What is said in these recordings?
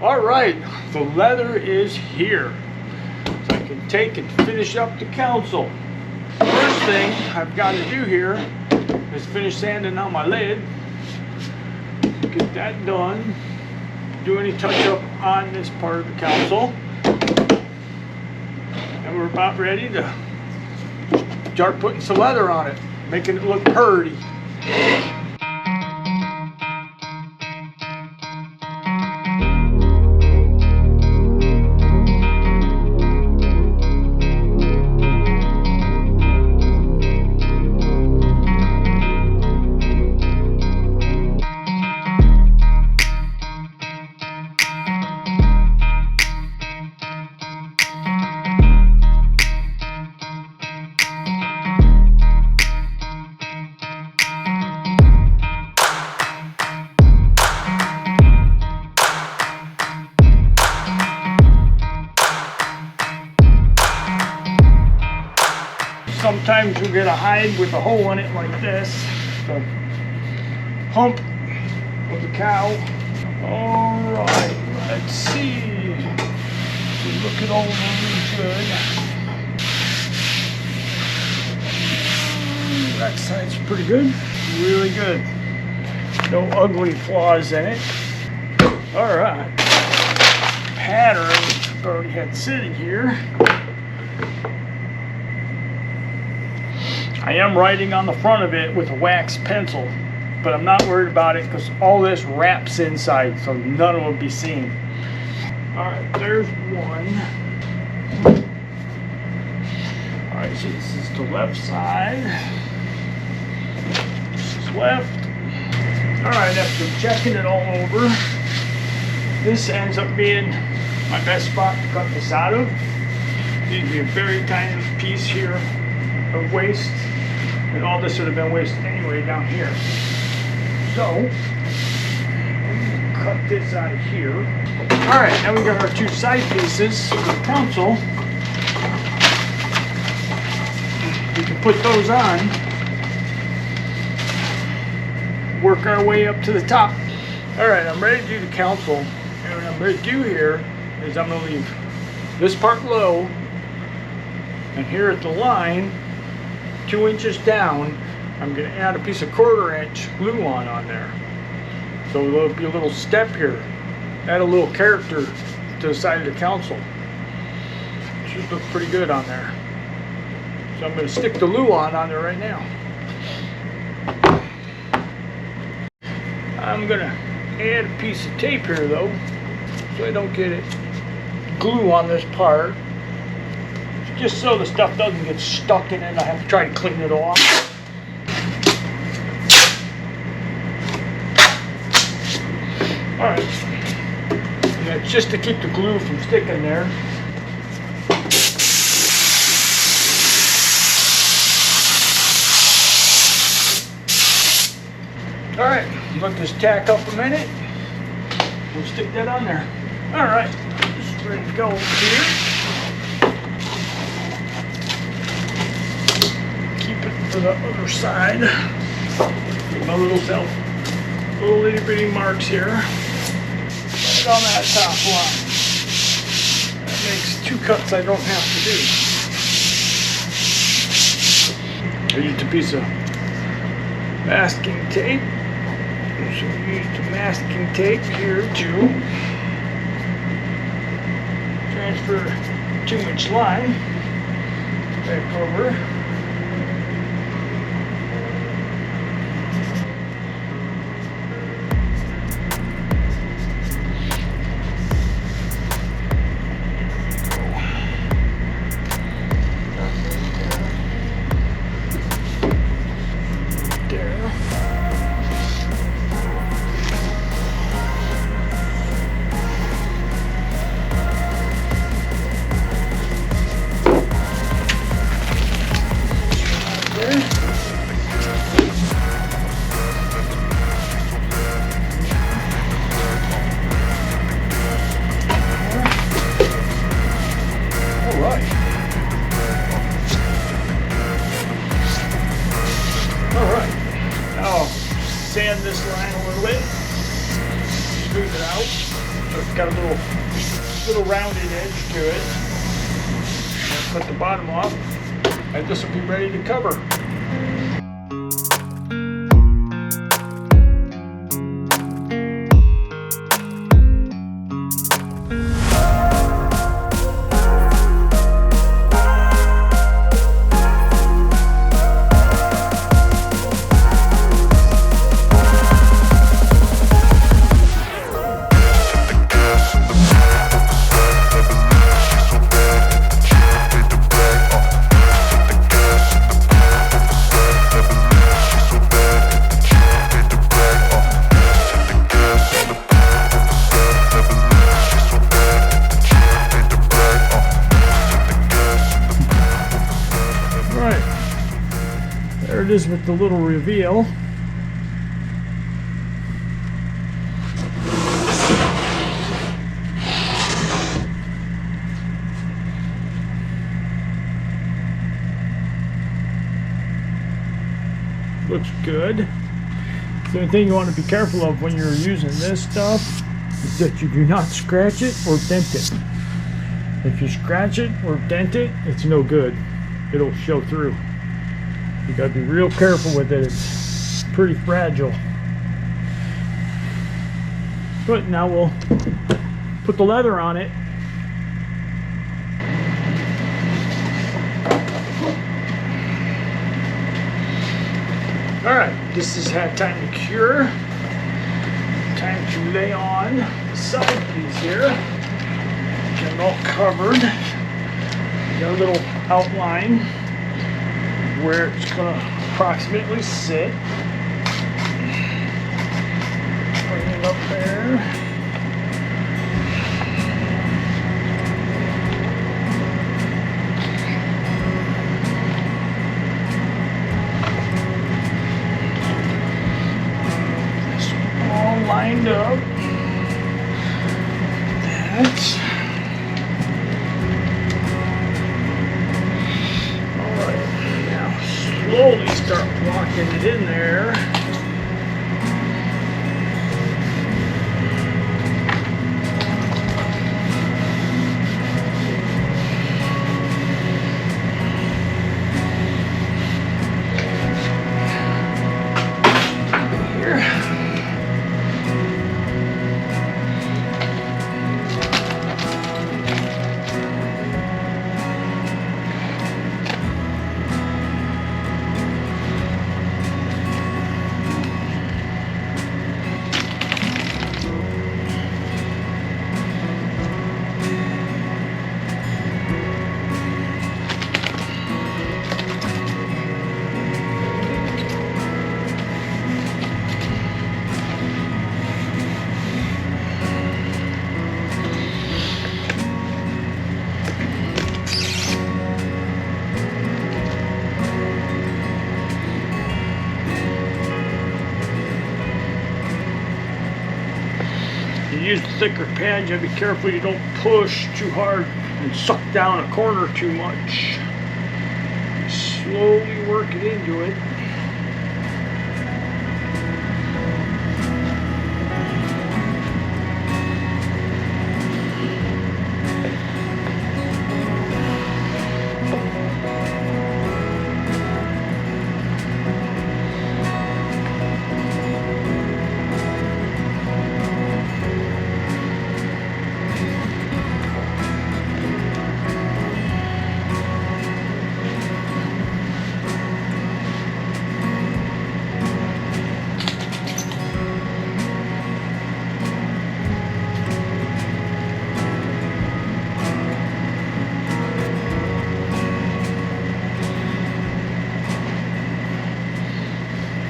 All right, the leather is here. So I can take and finish up the console. First thing I've got to do here is finish sanding on my lid. Get that done. Do any touch up on this part of the console. And we're about ready to start putting some leather on it, making it look pretty. Sometimes you'll get a hide with a hole in it like this, the hump of the cow. All right, let's see. Look it over really good. That side's pretty good, really good. No ugly flaws in it. All right, pattern I've already had sitting here. I am writing on the front of it with a wax pencil, but I'm not worried about it because all this wraps inside, so none of it will be seen. All right, there's one. All right, so this is the left side. This is left. All right, after checking it all over, this ends up being my best spot to cut this out of. Needs to be a very tiny piece here of waste. And all this would have been wasted anyway down here. So, cut this out of here. All right, now we got our two side pieces for the console. We can put those on. Work our way up to the top. All right, I'm ready to do the console. And what I'm ready to do here is I'm gonna leave this part low. And here at the line, 2 inches down, I'm going to add a piece of 1/4 inch glue on there. So there'll be a little step here. Add a little character to the side of the console. Should look pretty good on there. So I'm going to stick the glue on there right now. I'm going to add a piece of tape here though, so I don't get it glue on this part. Just so the stuff doesn't get stuck in it, I have to try to clean it off. Alright, yeah, just to keep the glue from sticking there. Alright, let this tack up a minute. We'll stick that on there. Alright, just ready to go over here. To the other side. Get my little itty bitty marks here. Right on that top line. That makes 2 cuts I don't have to do. I used a piece of masking tape. So we used the masking tape here to transfer 2-inch line back over. little rounded edge to it. Cut the bottom off, and this will be ready to cover. There it is with the little reveal. Looks good. The only thing you want to be careful of when you're using this stuff is that you do not scratch it or dent it. If you scratch it or dent it, it's no good. It'll show through. You gotta be real careful with it. It's pretty fragile. But now we'll put the leather on it. Alright, this has had time to cure. Time to lay on the side piece here. Get it all covered. Got a little outline where it's going to approximately sit. Bring it up there. It's all lined up. That. Slowly start walking it in there. Use thicker pads. You gotta be careful you don't push too hard and suck down a corner too much. Slowly work it into it.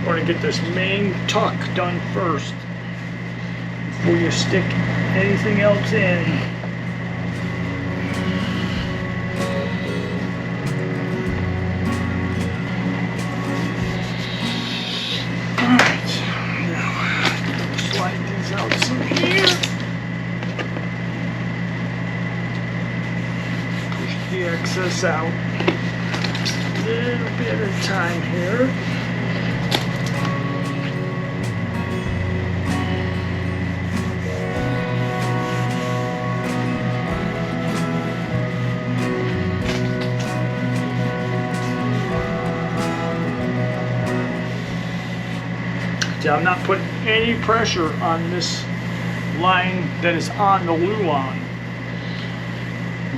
Want to get this main tuck done first before you stick anything else in. Alright, now slide these out some here. Push the excess out. A little bit at a time here. See, I'm not putting any pressure on this line that is on the glue line.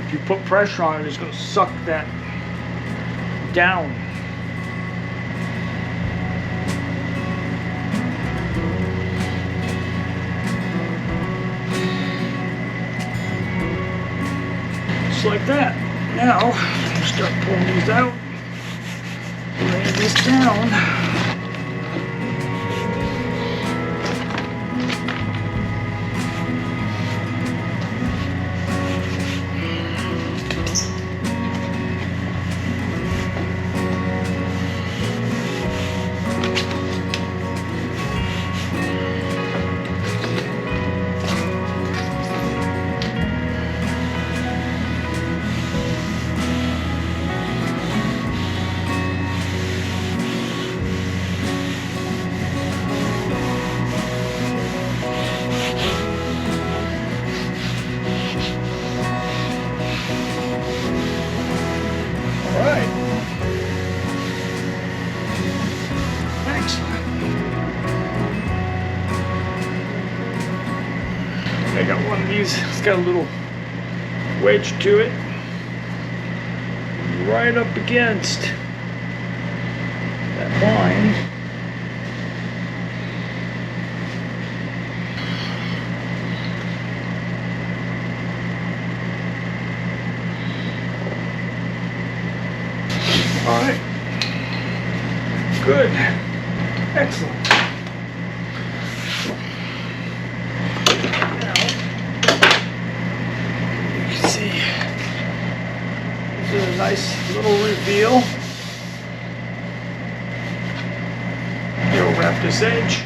If you put pressure on it, it's going to suck that down. Just like that. Now, start pulling these out. Lay this down. I got one of these, it's got a little wedge to it, right up against that line. All right, good, excellent. This is a nice little reveal. You'll wrap this edge.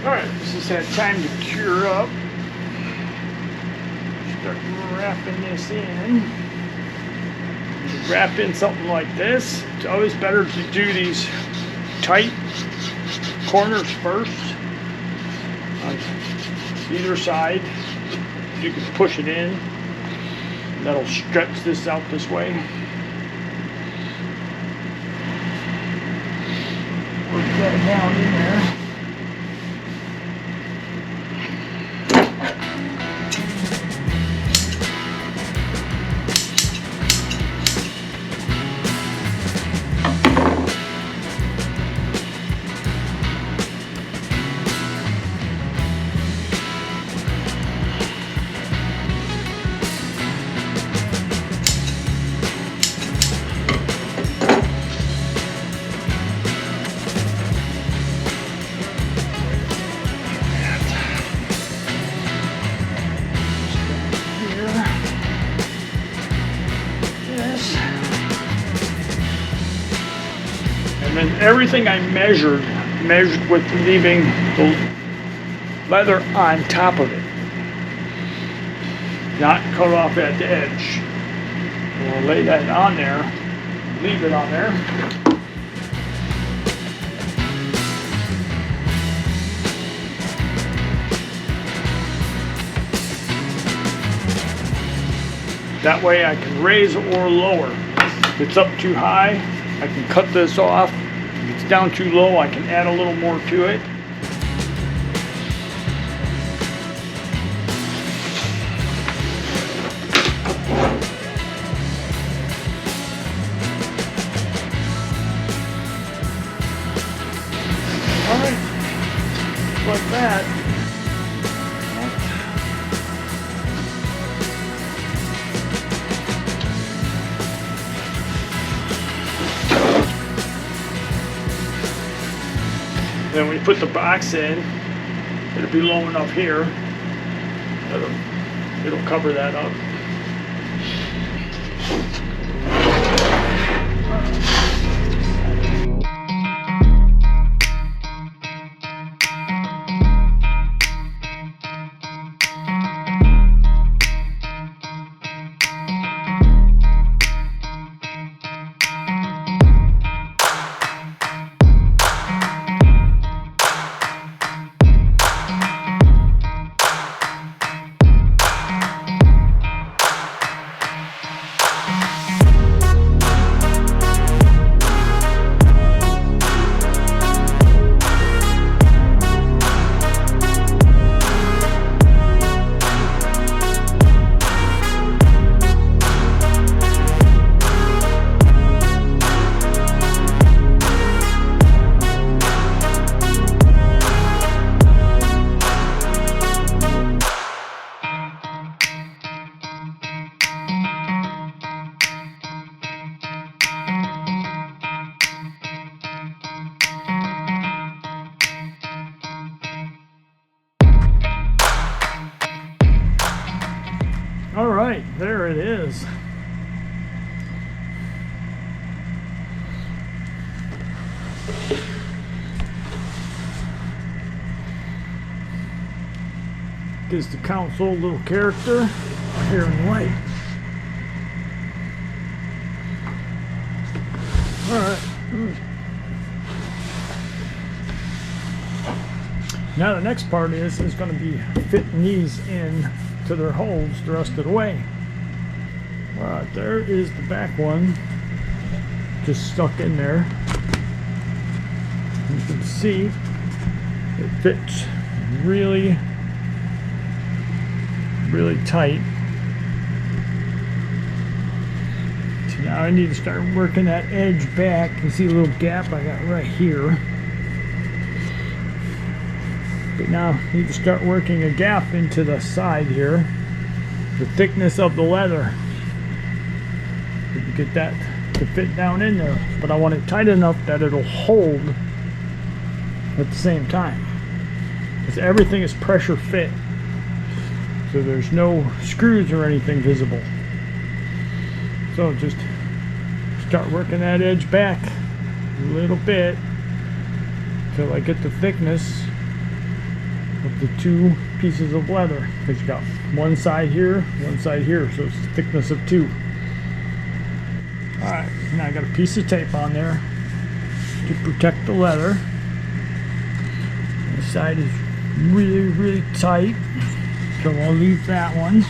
Alright, this has had time to cure up. Start wrapping this in. Wrap in something like this. It's always better to do these tight corners first on either side. You can push it in. That'll stretch this out this way. Work that down in there. And then everything I measured with leaving the leather on top of it, not cut off at the edge. We'll lay that on there, leave it on there. That way I can raise or lower. If it's up too high, I can cut this off. If it's down too low, I can add a little more to it. All right, like that. Then when you put the box in, it'll be low enough here that it'll cover that up. right, there it is. Gives the console a little character here in white. Alright. Now the next part is going to be fitting these in to their holes the rest of the way. Alright, there is the back one just stuck in there. You can see it fits really tight. So now I need to start working that edge back. You see a little gap I got right here. But now I need to start working a gap into the side here. The thickness of the leather. You get that to fit down in there. But I want it tight enough that it'll hold at the same time. Because everything is pressure fit. So there's no screws or anything visible. So just start working that edge back a little bit until I get the thickness of the two pieces of leather. Because you got one side here, so it's the thickness of two. Alright, now I got a piece of tape on there to protect the leather. The side is really tight. So I'll leave that one,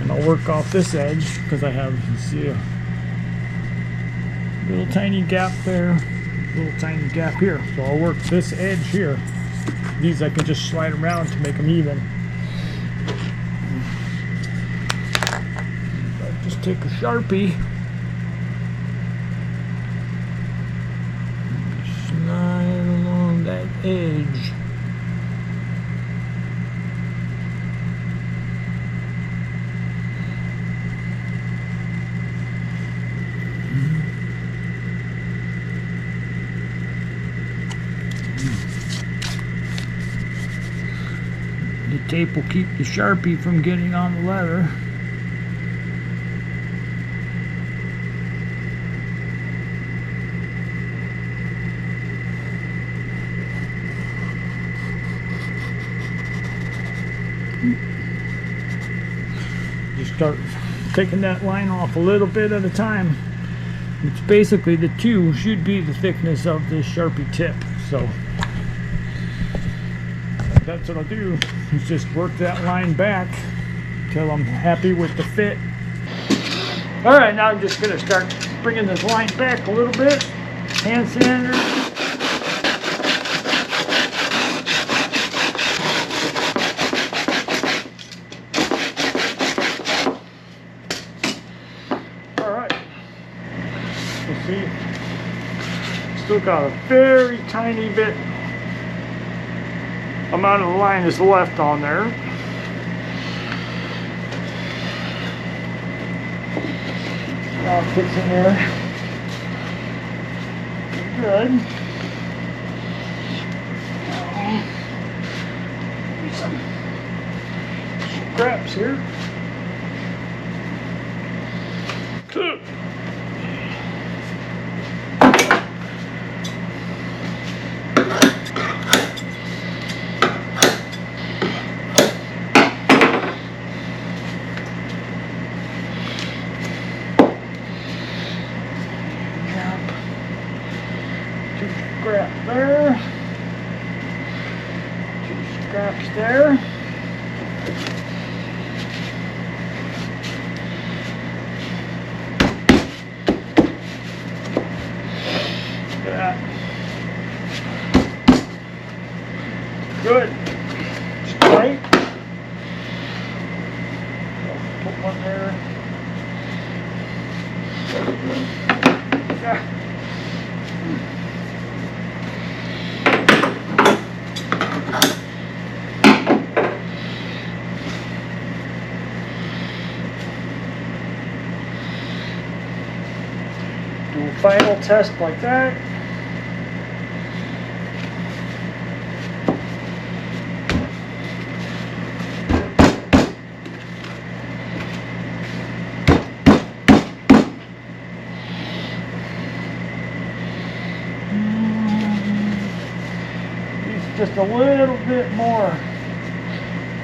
and I'll work off this edge because I have, you see, a little tiny gap there, little tiny gap here. So I'll work this edge here. These I can just slide around to make them even. I'll just take a Sharpie, slide along that edge. The tape will keep the Sharpie from getting on the leather. Just start taking that line off a little bit at a time. It's basically the two should be the thickness of this Sharpie tip. So that's what I'll do, is just work that line back until I'm happy with the fit. Alright, now I'm just going to start bringing this line back a little bit. Hand sander. Alright. You see, still got a very tiny bit amount of the line is left on there. Now it fits in there. Good. Some scraps here. Good. Scrap there, two scraps there. Look at that. Good. It's tight. Put one there. Yeah. Do a final test like that. just a little bit more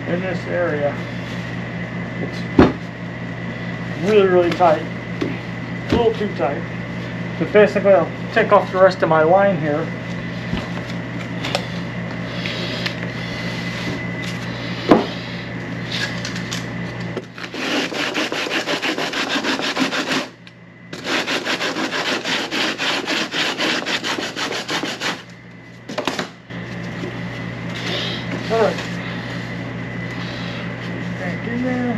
in this area. It's really tight. A little too tight. So basically I'll take off the rest of my line here. Alright. Back in there.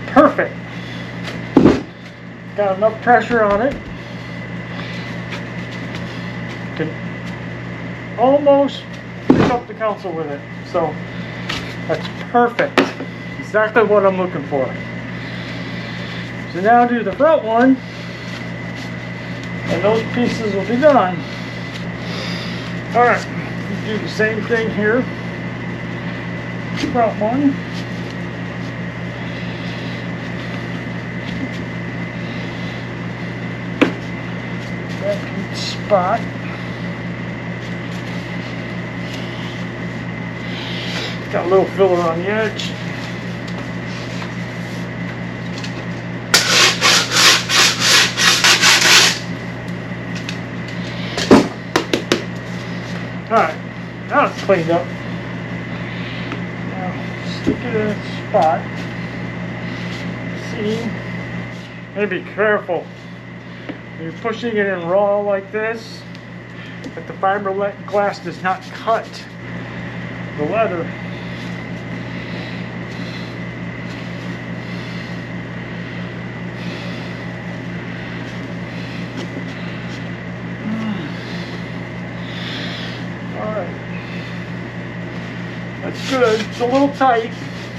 Perfect. Got enough pressure on it. Can almost pick up the console with it. So that's perfect. Exactly what I'm looking for. So now do the front one, and those pieces will be done. Alright, do the same thing here. Front one. That spot. Got a little filler on the edge. Alright, now it's cleaned up. Now stick it in its spot. See? And be careful. When you're pushing it in raw like this, that the fiberglass does not cut the leather. Alright. That's good. It's a little tight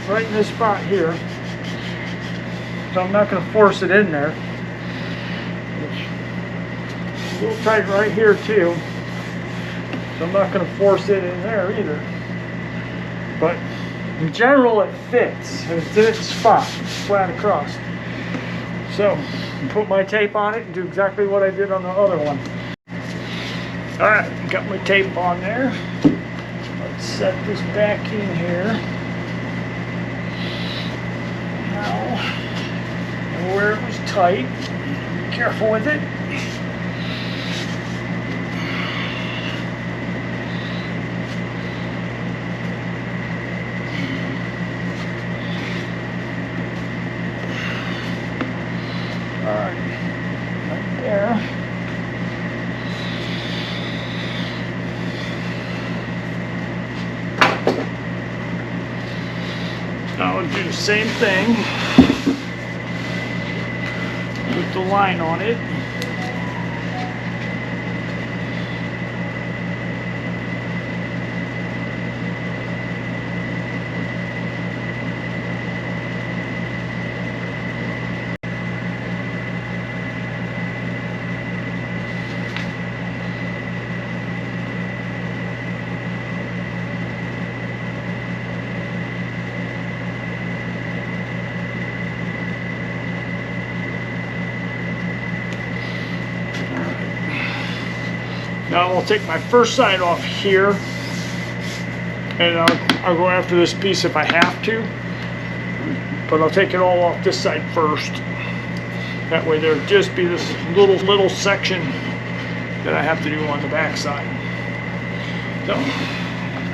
right in this spot here. So I'm not going to force it in there. It's a little tight right here too. So I'm not going to force it in there either. But in general it fits. It's in its spot, flat across. So put my tape on it and do exactly what I did on the other one. Alright, got my tape on there. Let's set this back in here. Now, where it was tight, be careful with it. Alright, right there. Now we'll do the same thing with the line on it. Now I'll take my first side off here, and I'll go after this piece if I have to, but I'll take it all off this side first. That way there'll just be this little section that I have to do on the back side. So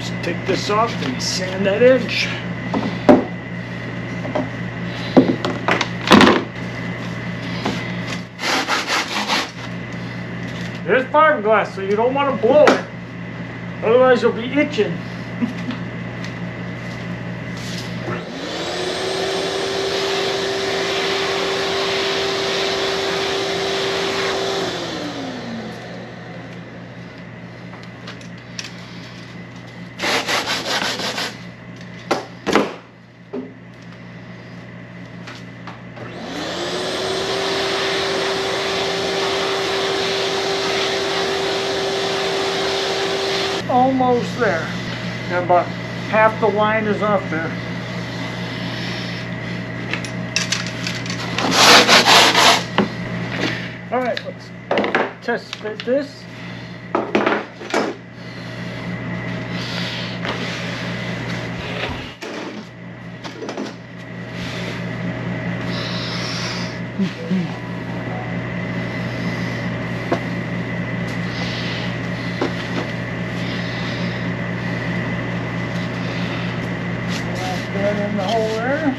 just take this off and sand that edge. There's fiberglass, so you don't want to blow it, otherwise you'll be itching. almost there. And about half the line is off there. All right, let's test fit this. That in the hole there.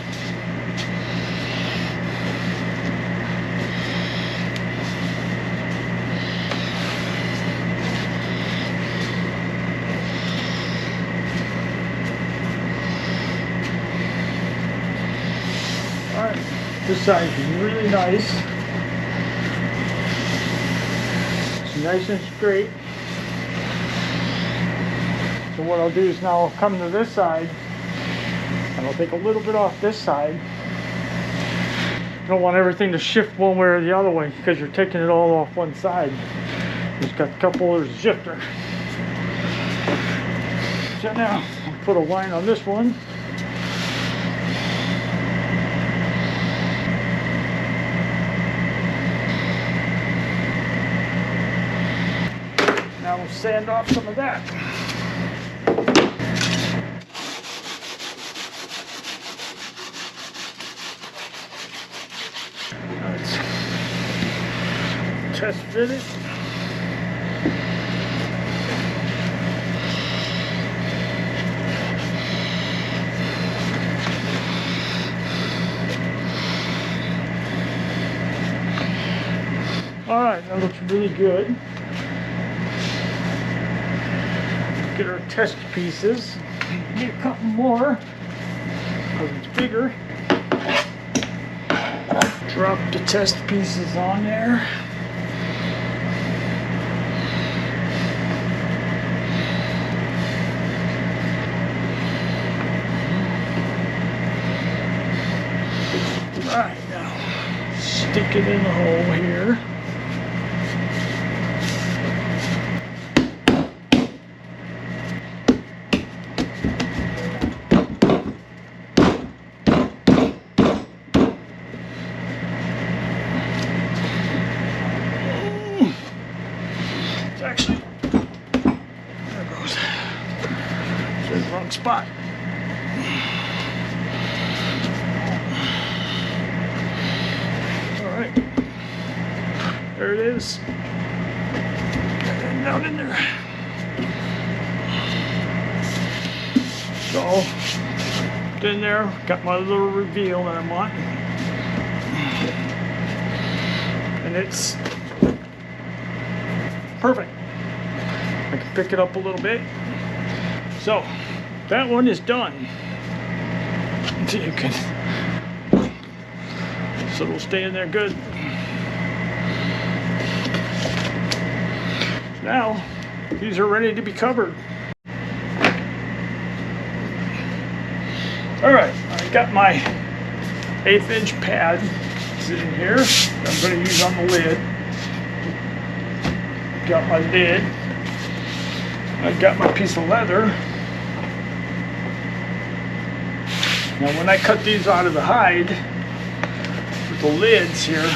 All right, this side is really nice. It's nice and straight. So what I'll do is now I'll come to this side. And I'll take a little bit off this side. You don't want everything to shift one way or the other way because you're taking it all off one side. It's got a couple, there's a shifter. So now I'll put a line on this one. Now we'll sand off some of that. Test fit it. All right, that looks really good. Get our test pieces. Need a couple more because it's bigger. Drop the test pieces on there. Alright, now stick it in the hole here. It's actually, there it goes. It's in the wrong spot. There it is. And down in there. So, in there, got my little reveal that I want. And it's perfect. I can pick it up a little bit. So, that one is done. So you can, so it'll stay in there good. Now, these are ready to be covered. All right, I got my 1/8 inch pad sitting here that I'm going to use on the lid. Got my lid. I got my piece of leather. Now when I cut these out of the hide, with the lids here,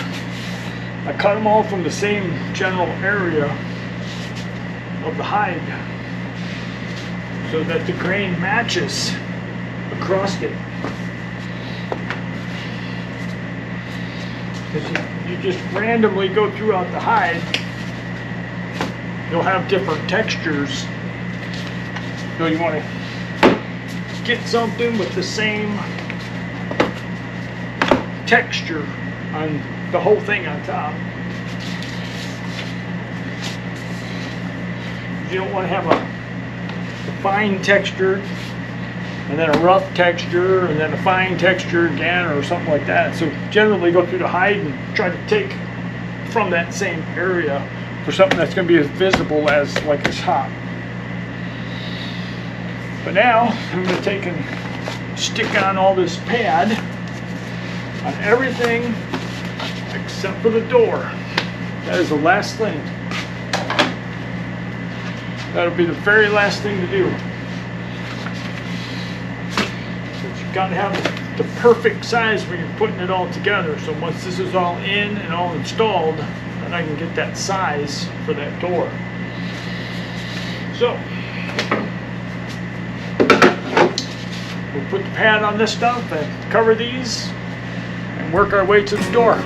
I cut them all from the same general area of the hide so that the grain matches across it. Because you just randomly go throughout the hide, you'll have different textures. So you want to get something with the same texture on the whole thing on top. You don't want to have a fine texture and then a rough texture and then a fine texture again or something like that. So generally go through the hide and try to take from that same area for something that's going to be as visible as like a top. But now I'm going to take and stick on all this pad on everything except for the door. That is the last thing. That'll be the very last thing to do. But you gotta have the perfect size when you're putting it all together. So once this is all in and all installed, then I can get that size for that door. So we'll put the pad on this stuff and cover these and work our way to the door.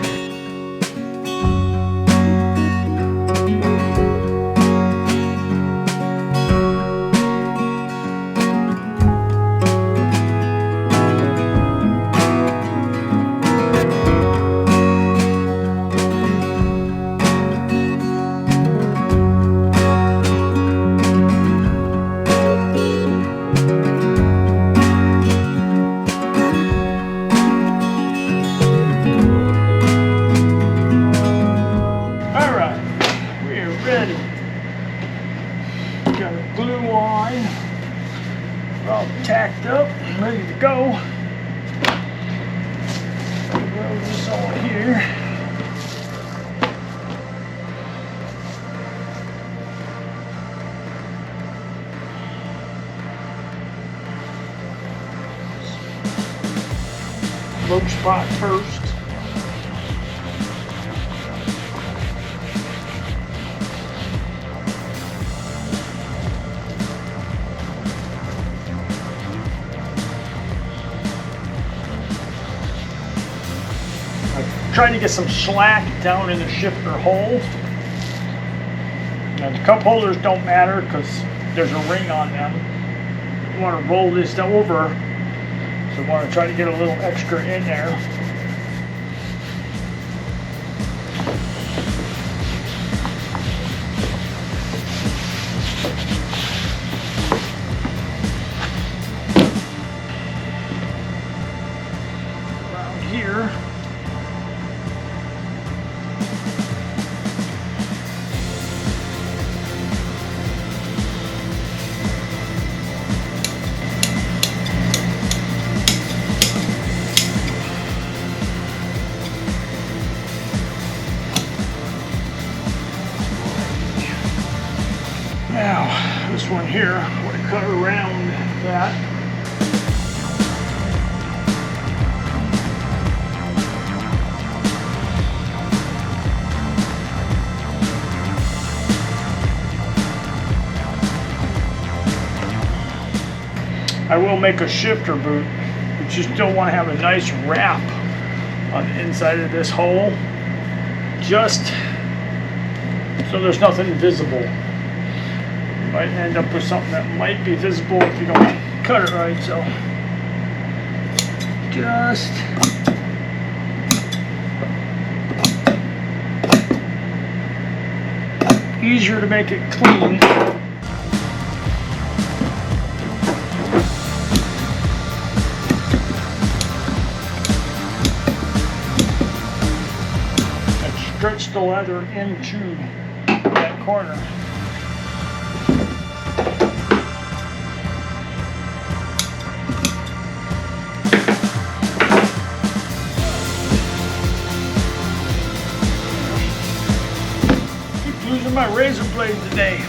Got a glue on, we're all tacked up and ready to go. Roll this on here. Low spot first. Trying to get some slack down in the shifter hole. Now the cup holders don't matter because there's a ring on them. You want to roll this over, so you want to try to get a little extra in there. Around here. Now, this one here, I'm going to cut around that. I will make a shifter boot, but you still want to have a nice wrap on the inside of this hole, just so there's nothing visible. You might end up with something that might be visible if you don't cut it right, so just easier to make it clean. And stretch the leather into that corner. Using my razor blade today.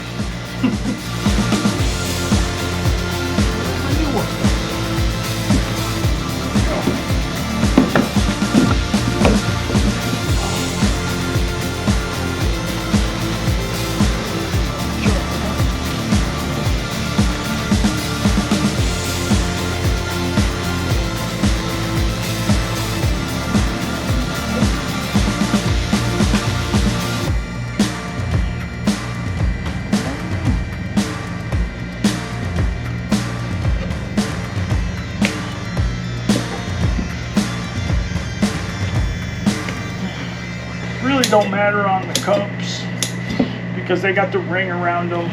Really don't matter on the cups because they got the ring around them,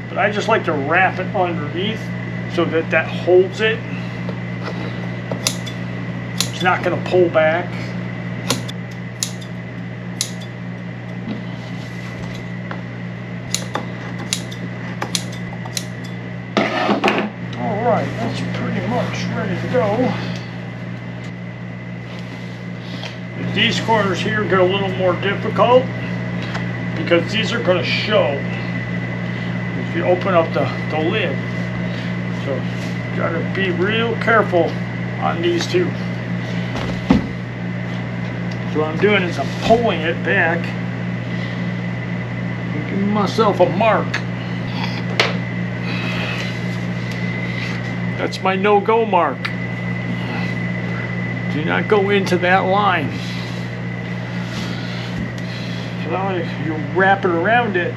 but I just like to wrap it underneath so that that holds it. It's not going to pull back. Alright, that's pretty much ready to go. These corners here get a little more difficult because these are going to show. if you open up the lid. So gotta be real careful on these two. So what I'm doing is I'm pulling it back and giving myself a mark. That's my no-go mark. Do not go into that line. So now if you wrap it around it,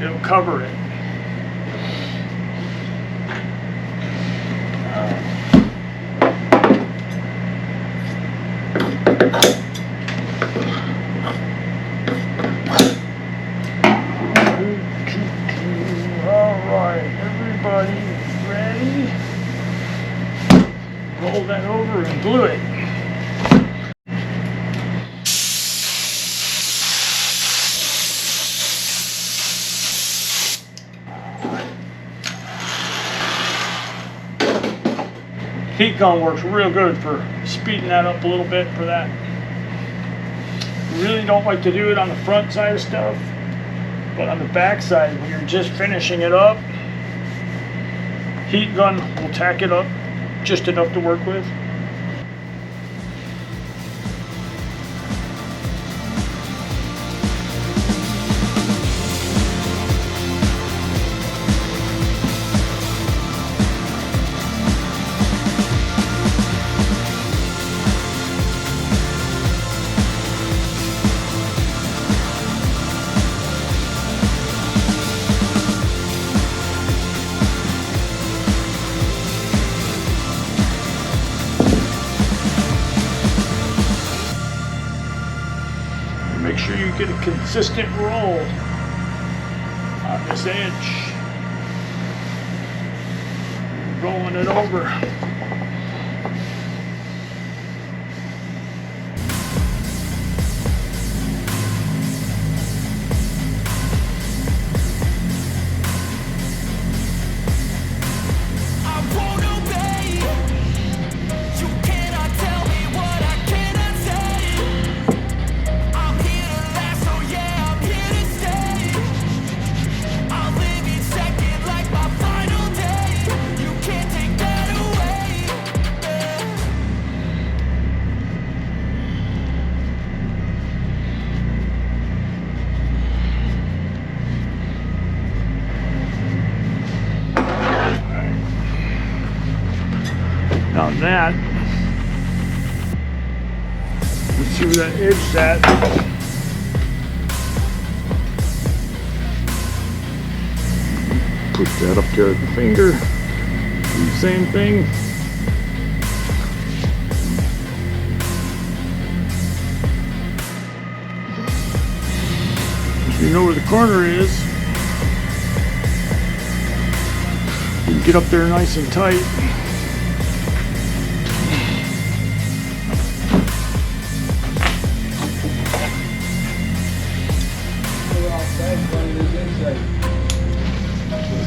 it'll cover it. Alright, everybody ready? Roll that over and glue it. Heat gun works real good for speeding that up a little bit for that. Really don't like to do it on the front side of stuff, but on the back side when you're just finishing it up, heat gun will tack it up just enough to work with. Make sure you get a consistent roll on this edge. Rolling it over. On that, let's see where that edge's at. Push that up there with the finger. Do the same thing. If you know where the corner is, you can get up there nice and tight.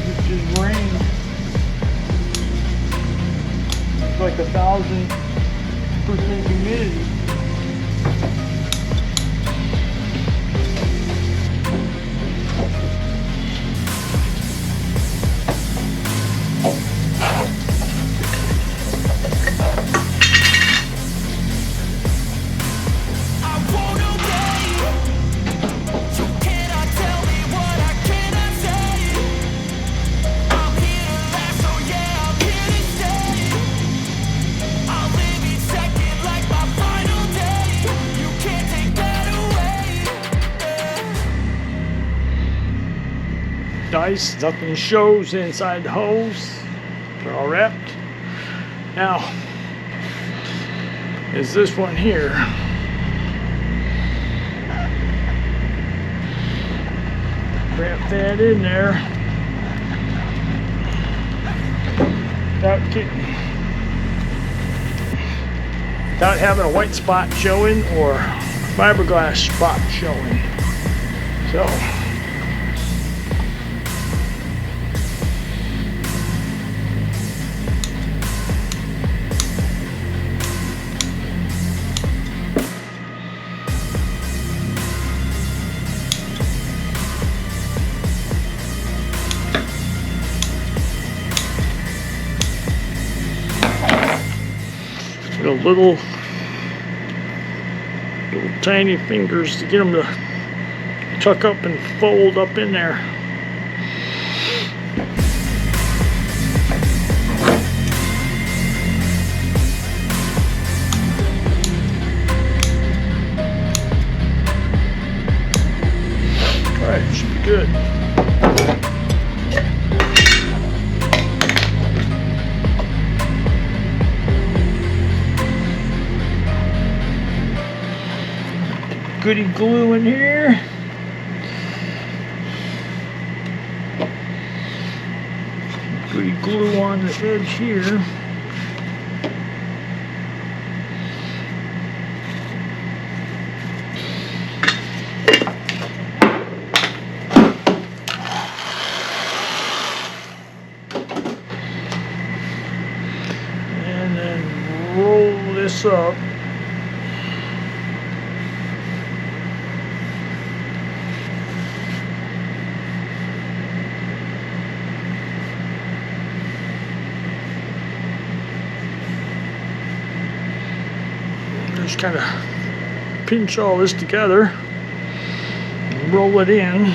It just rained. It's like 1,000% humidity. Nice, nothing shows inside the hose. They're all wrapped. Now, is this one here. Wrap that in there. Without having a white spot showing or fiberglass spot showing. So. You know, little tiny fingers to get them to tuck up and fold up in there. Alright, should be good. Goody glue in here. Goody glue on the edge here. And then roll this up. Just kind of pinch all this together and roll it in.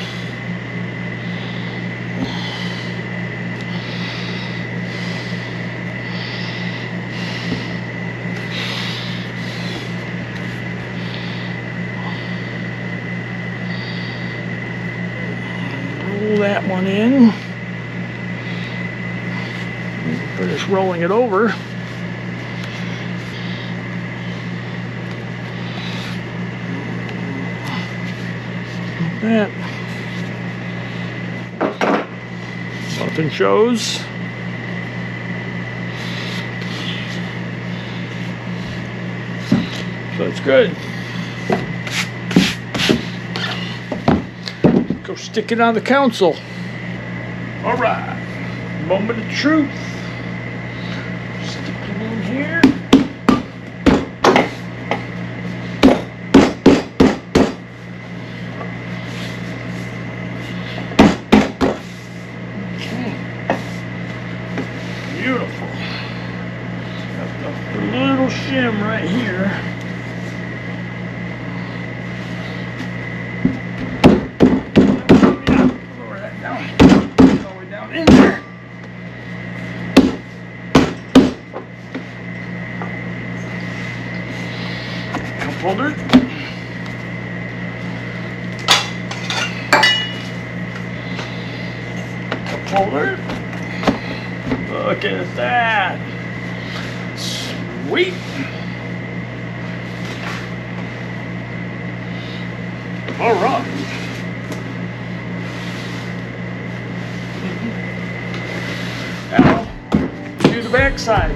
Roll that one in. Finish rolling it over. That nothing shows. So that's good. Go stick it on the console. All right, moment of truth. Stick it in here. Beautiful. Got the little shim right here. Lower that down. All the way down in there. Cup holder. Cup holder. Look at that. Sweet. All right. Now, do the back side.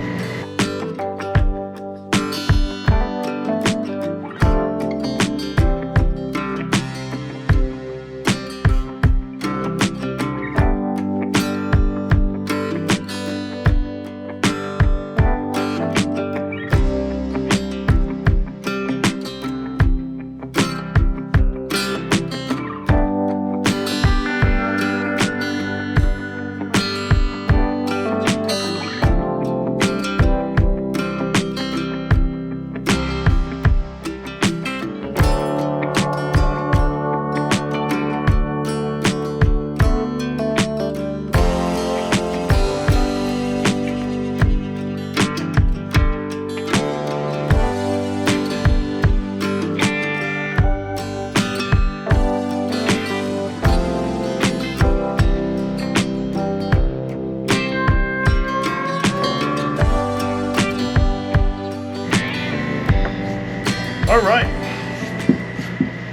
All right,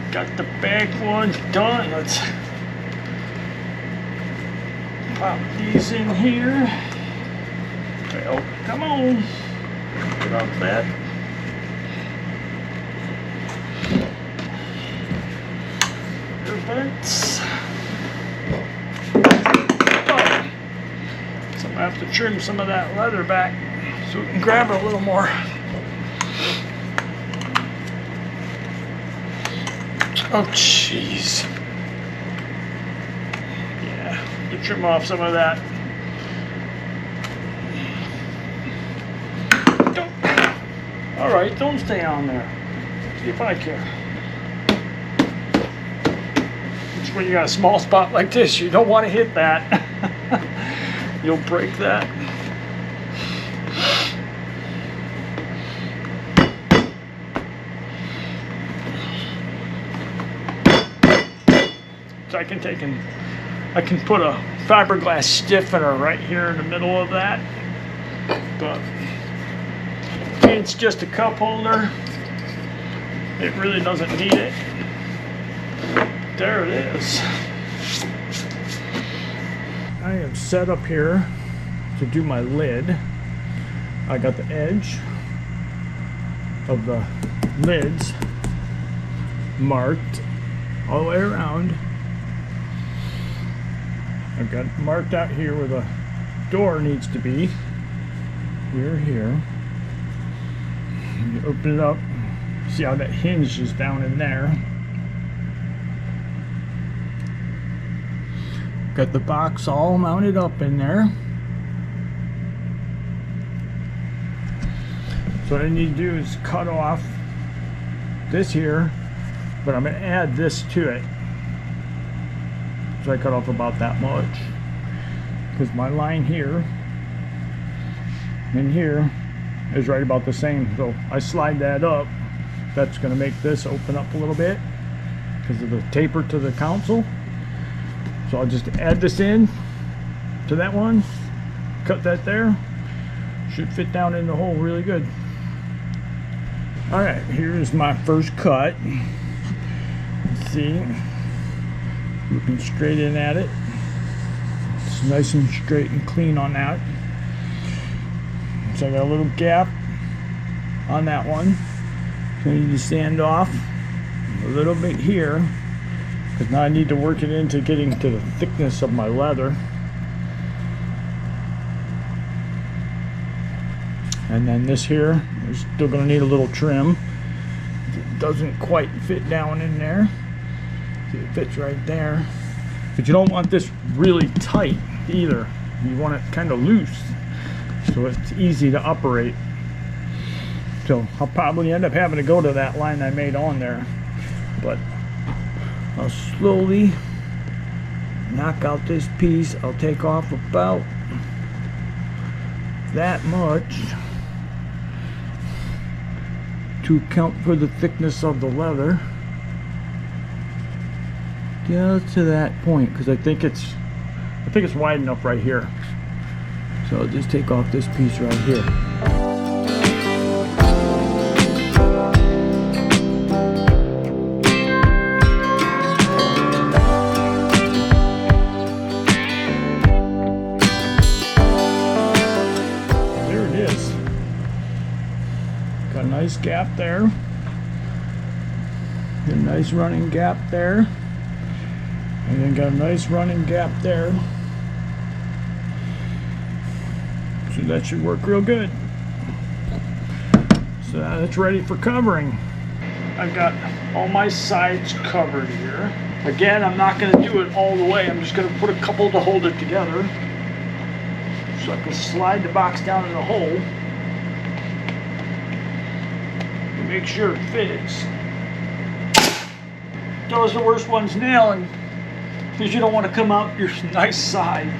got the back ones done. Let's pop these in here. Well, come on, get off that. Vents. Oh. So I'm gonna have to trim some of that leather back so we can grab it a little more. Oh, jeez. Yeah, to trim off some of that. All right, don't stay on there. See if I care. It's when you got a small spot like this, you don't want to hit that. You'll break that. So I can put a fiberglass stiffener right here in the middle of that, but it's just a cup holder. It really doesn't need it. There it is. I am set up here to do my lid. I got the edge of the lids marked all the way around. I've got it marked out here where the door needs to be. Here. You open it up. See how that hinge is down in there. Got the box all mounted up in there. So what I need to do is cut off this here, but I'm going to add this to it. So I cut off about that much, because my line here and here is right about the same. So I slide that up. That's going to make this open up a little bit because of the taper to the console. So I'll just add this in to that one, cut that there. Should fit down in the hole really good. All right, here's my first cut. Let's see, looking straight in at it. It's nice and straight and clean on that. So I got a little gap on that one. So I need to sand off a little bit here, because now I need to work it into getting to the thickness of my leather. And then this here is still going to need a little trim. It doesn't quite fit down in there. See, it fits right there. But you don't want this really tight either. You want it kind of loose so it's easy to operate. So I'll probably end up having to go to that line I made on there, but I'll slowly knock out this piece. I'll take off about that much to account for the thickness of the leather, just to that point, because I think it's wide enough right here. So I'll just take off this piece right here. Got a nice gap there, a nice running gap there, and then got a nice running gap there. So that should work real good. So that's ready for covering. I've got all my sides covered here. Again, I'm not going to do it all the way. I'm just going to put a couple to hold it together, so I can slide the box down in the hole. Make sure it fits. Those are the worst ones nailing, because you don't want to come out your nice side.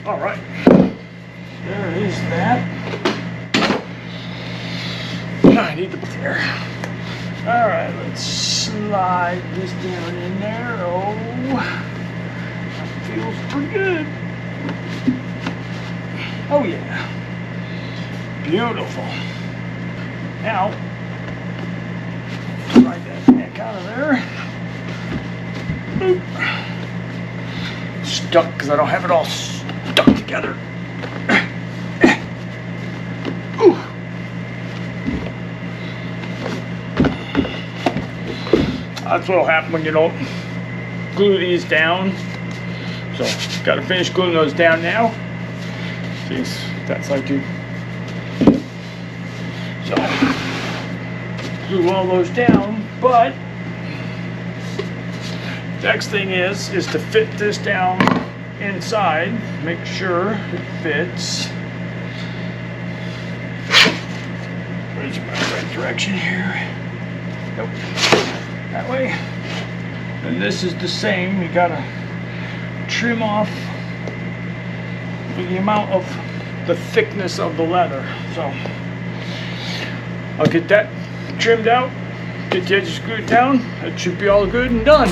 All right, there is that. I need to put there. All right, let's slide this down in there. Oh, that feels pretty good. Oh yeah, beautiful. Now, slide that neck out of there. Boop. Stuck because I don't have it all stuck together. Ooh. That's what'll happen when you don't glue these down. So got to finish gluing those down now. Jeez, that's like to. So glue all those down, but next thing is to fit this down inside. Make sure it fits. Where's my right direction here? Nope. That way. And this is the same. You gotta trim off the amount of the thickness of the leather. So I'll get that trimmed out, get the edges screwed down. That should be all good and done.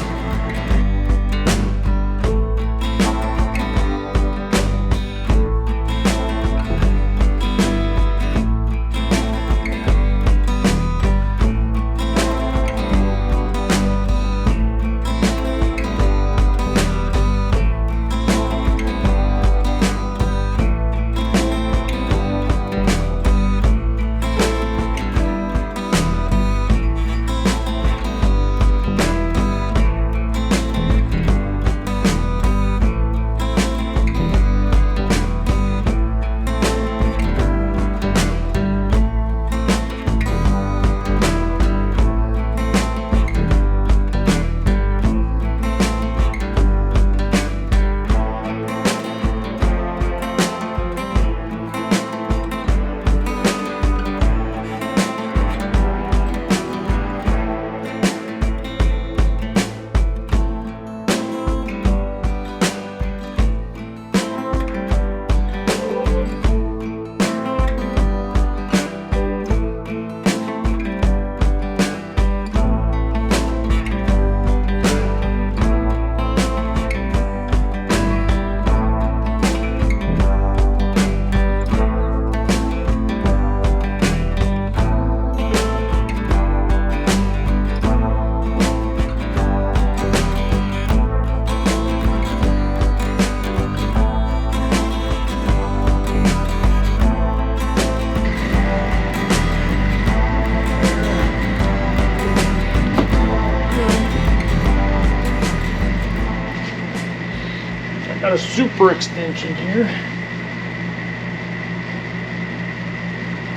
Got a super extension here.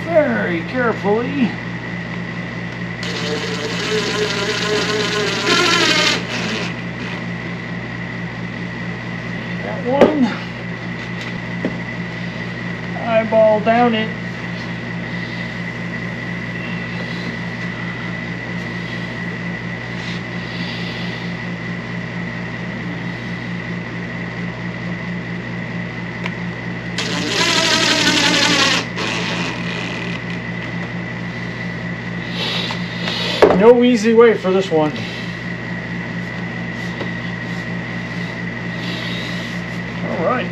Very carefully. That one. Eyeball down it. No easy way for this one. All right.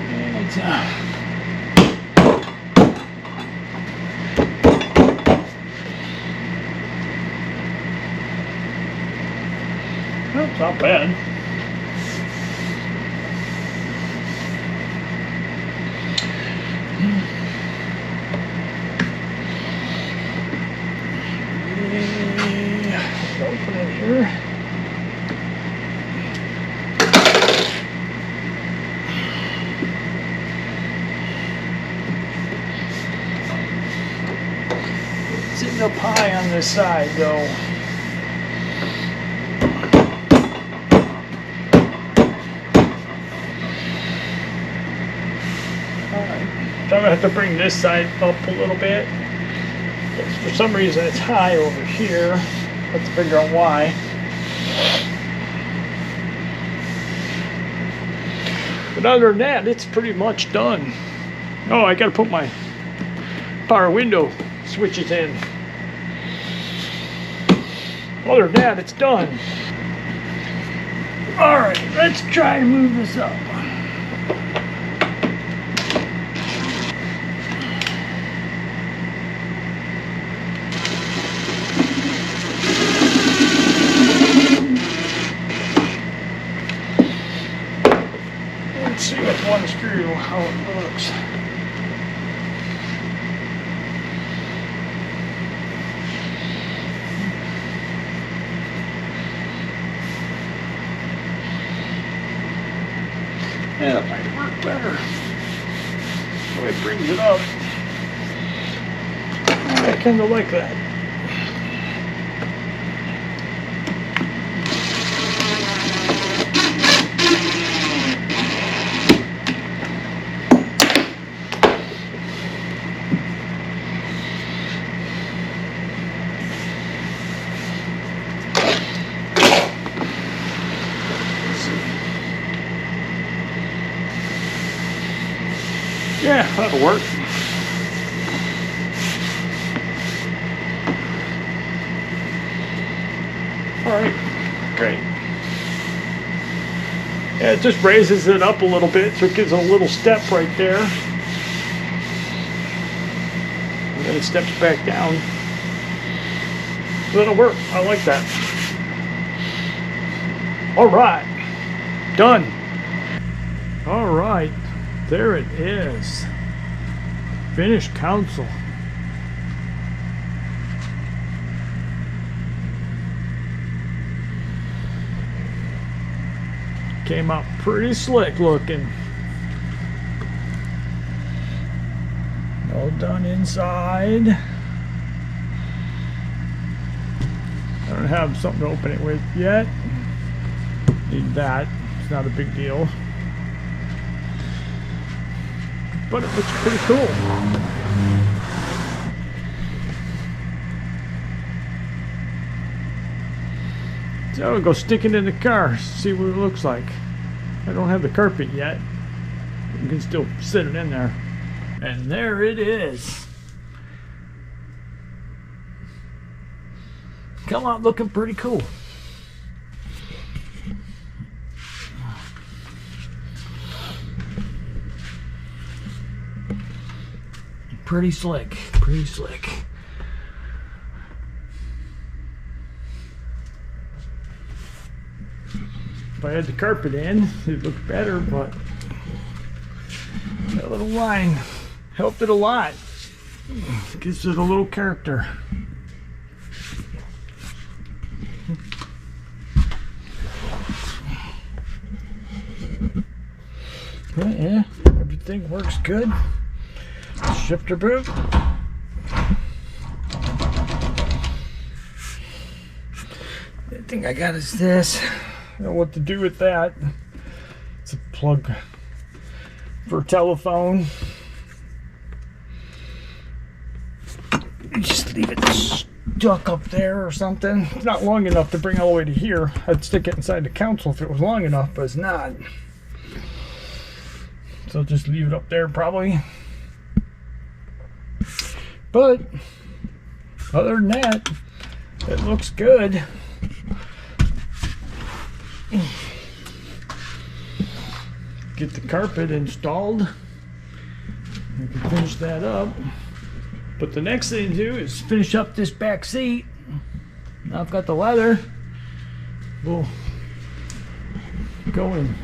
And, that's not bad. Open it here. Sitting up high on this side though. Alright, so I'm gonna have to bring this side up a little bit. For some reason it's high over here. Have to figure out why. But other than that, it's pretty much done. Oh, I gotta put my power window switches in. Other than that, it's done. Alright, let's try to move this up. Let's see with one screw how it looks. Yeah, that might work better. So it brings it up. I kind of like that. Yeah, that'll work. Alright, great. Yeah, it just raises it up a little bit, so it gives a little step right there. And then it steps back down. So that'll work. I like that. Alright, done. Alright. There it is. Finished console. Came out pretty slick looking. All done inside. I don't have something to open it with yet. Need that. It's not a big deal. But it looks pretty cool. So I'll go stick it in the car, see what it looks like. I don't have the carpet yet. You can still sit it in there. And there it is. Come out looking pretty cool. Pretty slick, pretty slick. If I had the carpet in, it'd look better, but that little line helped it a lot. Gives it a little character. Yeah, everything works good. Shifter boot. The thing I got is this. I don't know what to do with that. It's a plug for a telephone. You just leave it stuck up there or something. It's not long enough to bring all the way to here. I'd stick it inside the console if it was long enough, but it's not. So I'll just leave it up there probably. But other than that, it looks good. Get the carpet installed. I can finish that up. But the next thing to do is finish up this back seat. Now I've got the leather. We'll go and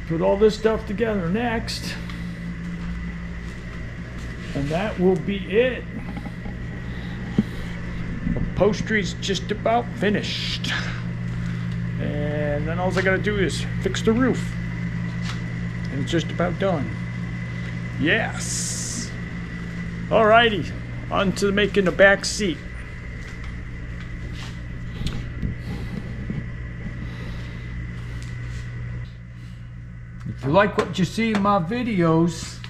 put all this stuff together next. And that will be it. Upholstery's just about finished. And then all I gotta do is fix the roof. And it's just about done. Yes. Alrighty, on to making the back seat. If you like what you see in my videos,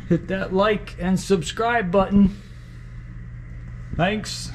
hit that like and subscribe button. Thanks.